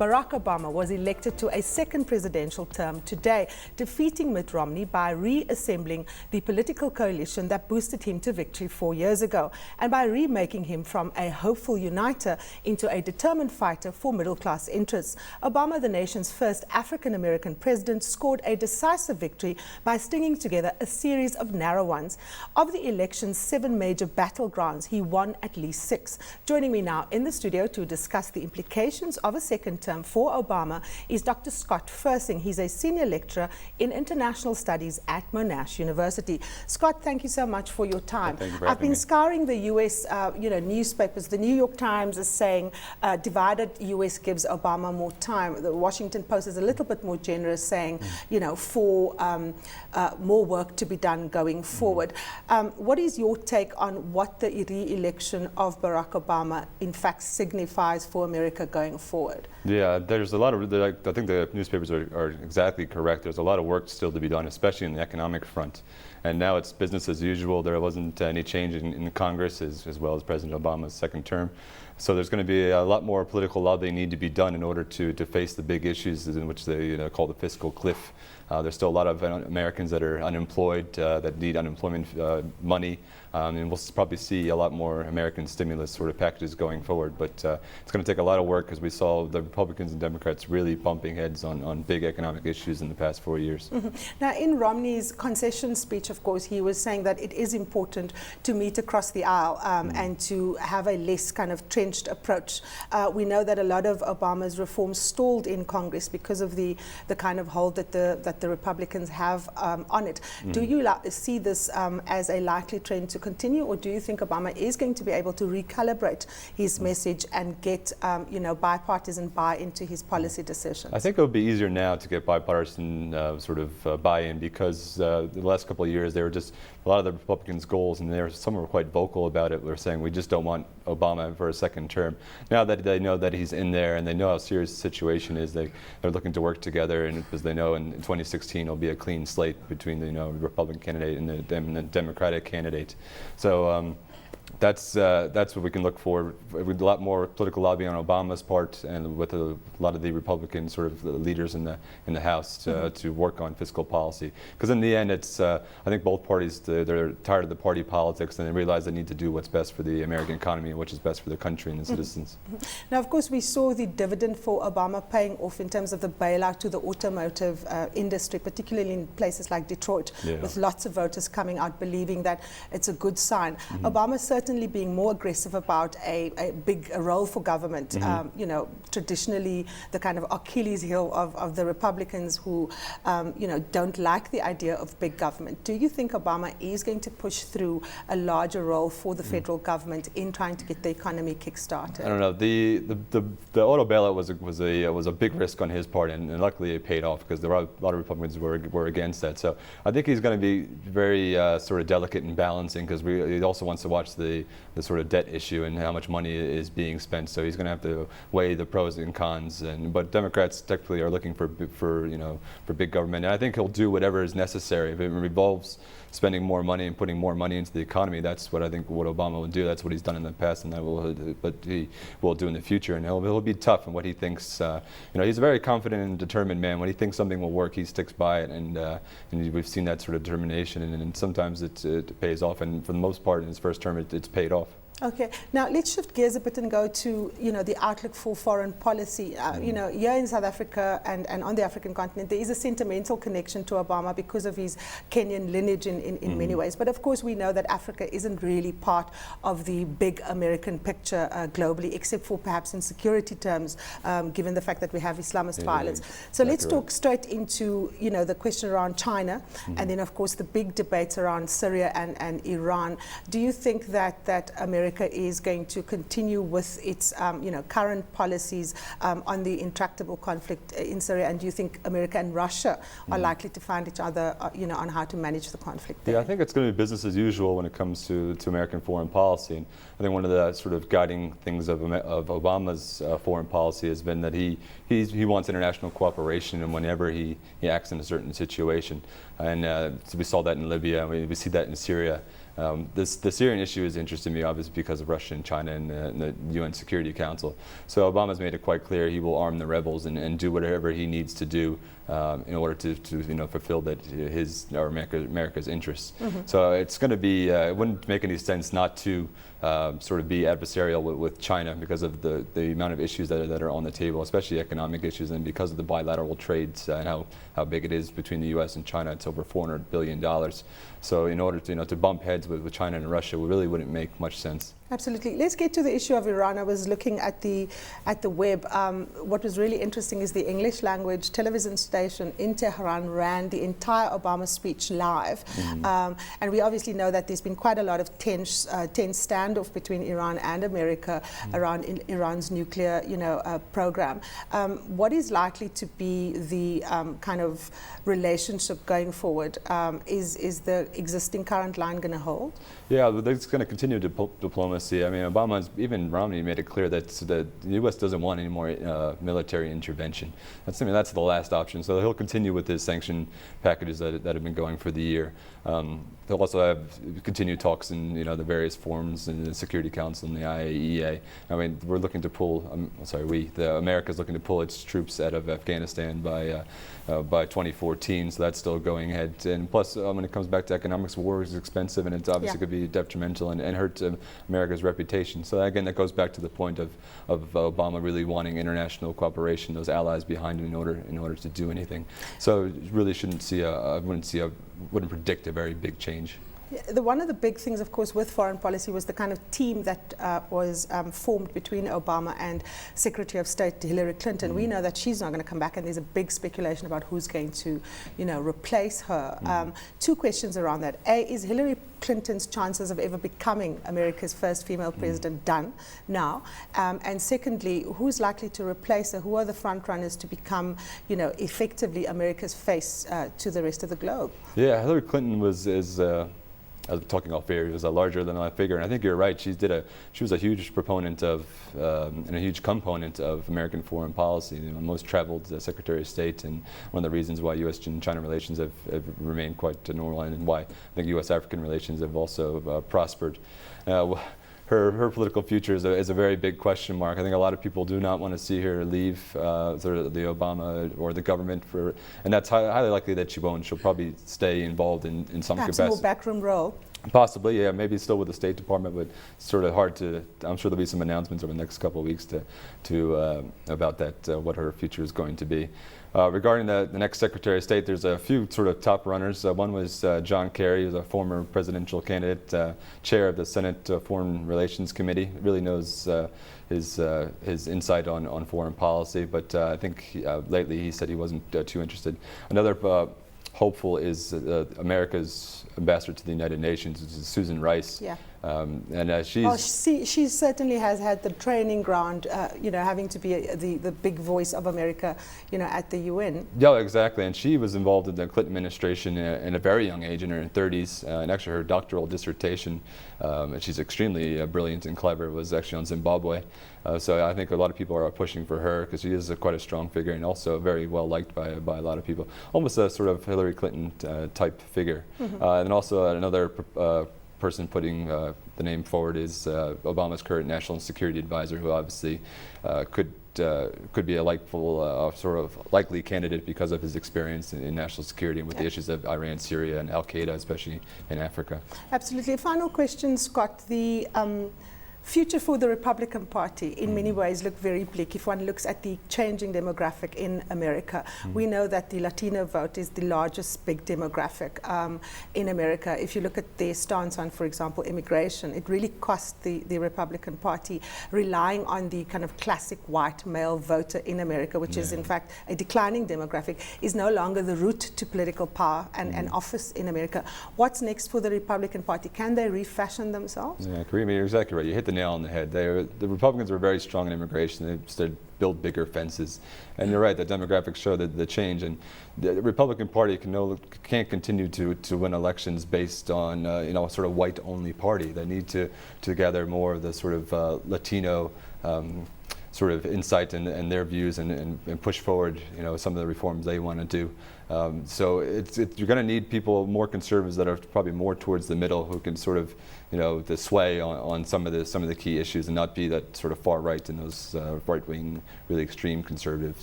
Barack Obama was elected to a second presidential term today, defeating Mitt Romney by reassembling the political coalition that boosted him to victory 4 years ago, and by remaking him from a hopeful uniter into a determined fighter for middle-class interests. Obama, the nation's first African-American president, scored a decisive victory by stringing together a series of narrow ones. Of the election's 7 major battlegrounds, he won at least 6. Joining me now in the studio to discuss the implications of a second term for Obama is Dr Scott Firsing. He's a senior lecturer in international studies at Monash University. Scott, thank you so much for your time. Thank you for I've having been me. scouring the US newspapers. The New York Times is saying divided US gives Obama more time. The Washington Post is a little bit more generous, saying for more work to be done going forward. What is your take on what the re-election of Barack Obama in fact signifies for America going forward? Yeah, there's a lot of, I think the newspapers are exactly correct. There's a lot of work still to be done, especially in the economic front. And now it's business as usual. There wasn't any change in Congress as well as President Obama's second term. So there's going to be a lot more political lobbying need to be done in order to face the big issues in which they call the fiscal cliff. There's still a lot of Americans that are unemployed, that need unemployment money, and we'll probably see a lot more American stimulus sort of packages going forward. But it's going to take a lot of work, because we saw the Republicans and Democrats really bumping heads on big economic issues in the past 4 years. Now, in Romney's concession speech, of course, he was saying that it is important to meet across the aisle and to have a less kind of trenched approach. We know that a lot of Obama's reforms stalled in Congress because of the kind of hold that the Republicans have on it. Do you see this as a likely trend to continue, or do you think Obama is going to be able to recalibrate his message and get bipartisan buy-in to his policy decisions? I think it'll be easier now to get bipartisan buy-in, because the last couple of years they were just a lot of the Republicans' goals, and some were quite vocal about it. We're saying we just don't want Obama for a second term. Now that they know that he's in there and they know how serious the situation is, they're looking to work together, and because they know in 2016 it'll be a clean slate between the Republican candidate and the Democratic candidate. So that's what we can look for, with a lot more political lobbying on Obama's part, and with a lot of the Republican sort of leaders in the House to work on fiscal policy. Because in the end, it's I think both parties, they're tired of the party politics, and they realize they need to do what's best for the American economy and which is best for the country and the citizens. Now, of course, we saw the dividend for Obama paying off in terms of the bailout to the automotive industry, particularly in places like Detroit, with lots of voters coming out believing that it's a good sign. Obama certainly being more aggressive about a big role for government, traditionally the kind of Achilles heel of the Republicans who, don't like the idea of big government. Do you think Obama is going to push through a larger role for the federal government in trying to get the economy kick-started? I don't know. The auto bailout was a big risk on his part, and luckily it paid off, because there are a lot of Republicans were against that. So I think he's going to be very sort of delicate in balancing, because he also wants to watch the sort of debt issue and how much money is being spent. So he's going to have to weigh the pros and cons. But Democrats technically are looking for big government, and I think he'll do whatever is necessary. If it involves spending more money and putting more money into the economy, that's what I think what Obama will do. That's what he's done in the past, and what he will do in the future. And he'll be tough in what he thinks. He's a very confident and determined man. When he thinks something will work, he sticks by it, and we've seen that sort of determination. And sometimes it pays off. And for the most part, in his first term, it's paid off. Okay, now let's shift gears a bit and go to the outlook for foreign policy. Here in South Africa and on the African continent, there is a sentimental connection to Obama because of his Kenyan lineage in many ways. But of course, we know that Africa isn't really part of the big American picture globally, except for perhaps in security terms, given the fact that we have Islamist violence. So let's talk straight into the question around China, and then of course the big debates around Syria and Iran. Do you think that America is going to continue with its current policies on the intractable conflict in Syria, and do you think America and Russia are likely to find each other on how to manage the conflict there? Yeah, I think it's going to be business as usual when it comes to American foreign policy. And I think one of the sort of guiding things of Obama's foreign policy has been that he wants international cooperation, and whenever he acts in a certain situation. And so we saw that in Libya, we see that in Syria. The Syrian issue is interesting to me, obviously, because of Russia and China and the UN Security Council. So Obama's made it quite clear he will arm the rebels and do whatever he needs to do in order to fulfill America's interests. So it's going to be, it wouldn't make any sense not to sort of be adversarial with China because of the amount of issues that are on the table, especially economic issues, and because of the bilateral trades and how big it is between the U.S. and China. It's over $400 billion. So in order to bump heads with China and Russia, it really wouldn't make much sense. Absolutely. Let's get to the issue of Iran. I was looking at the web. What was really interesting is the English language television station in Tehran ran the entire Obama speech live. And we obviously know that there's been quite a lot of tense standoff between Iran and America around Iran's nuclear program. What is likely to be the kind of relationship going forward? Is the existing current line going to hold? Yeah, it's going to continue diplomacy. I mean, even Romney made it clear that the U.S. doesn't want any more military intervention. That's the last option. So he'll continue with his sanction packages that have been going for the year. They'll also have continued talks in the various forums in the Security Council and the IAEA. I mean, we're looking to pull. America's looking to pull its troops out of Afghanistan by 2014. So that's still going ahead. And plus, when it comes back to economics, war is expensive, and it's obviously could be detrimental and hurt America's reputation. So again, that goes back to the point of Obama really wanting international cooperation, those allies behind him in order to do anything. So really wouldn't predict a very big change. One of the big things, of course, with foreign policy was the kind of team that was formed between Obama and Secretary of State Hillary Clinton. We know that she's not going to come back, and there's a big speculation about who's going to, replace her. Two questions around that. A, is Hillary Clinton's chances of ever becoming America's first female president done now? And secondly, who's likely to replace her? Who are the front runners to become, effectively America's face to the rest of the globe? Yeah, Hillary Clinton I was talking off air, it was a larger than life figure, and I think you're right. She was a huge proponent of and a huge component of American foreign policy. The most traveled Secretary of State, and one of the reasons why U.S. and China relations have remained quite normal, and why I think U.S.-African relations have also prospered. Her political future is a very big question mark. I think a lot of people do not want to see her leave the Obama or the government, and that's highly likely that she won't. She'll probably stay involved in some capacity. Perhaps a more backroom role. Possibly, yeah, maybe still with the State Department, but sort of hard to. I'm sure there'll be some announcements over the next couple of weeks about that, what her future is going to be. Regarding the next Secretary of State, there's a few sort of top runners. One was John Kerry, who's a former presidential candidate, chair of the Senate Foreign Relations Committee. Really knows his insight on foreign policy, but I think lately he said he wasn't too interested. Another hopeful is America's ambassador to the United Nations, which is Susan Rice. Yeah. And she certainly has had the training ground, having to be the big voice of America, at the UN. Yeah, exactly. And she was involved in the Clinton administration in a very young age, in her 30s. And actually, her doctoral dissertation, and she's extremely brilliant and clever, was actually on Zimbabwe. So I think a lot of people are pushing for her because she is quite a strong figure and also very well liked by a lot of people. Almost a sort of Hillary Clinton type figure. And also another person putting the name forward is Obama's current national security advisor, who obviously could be a likely candidate because of his experience in national security and with the issues of Iran, Syria, and Al Qaeda, especially in Africa. Absolutely. Final question, Scott. The future for the Republican Party in many ways look very bleak if one looks at the changing demographic in America. We know that the Latino vote is the largest big demographic in America. If you look at their stance on, for example, immigration, it really cost the Republican Party relying on the kind of classic white male voter in America, which is in fact a declining demographic, is no longer the route to political power and office in America. What's next for the Republican Party? Can they refashion themselves? Yeah, Karema, you're exactly right. You hit the nail on the head. The Republicans were very strong in immigration. They started build bigger fences, and you're right. The demographics show the change, and the Republican Party can't continue to win elections based on sort of white-only party. They need to gather more of the sort of Latino sort of insight and their views and push forward, some of the reforms they want to do. So you're going to need people, more conservatives that are probably more towards the middle, who can sort of, the sway on some of the key issues and not be that sort of far right and those right-wing, really extreme conservatives.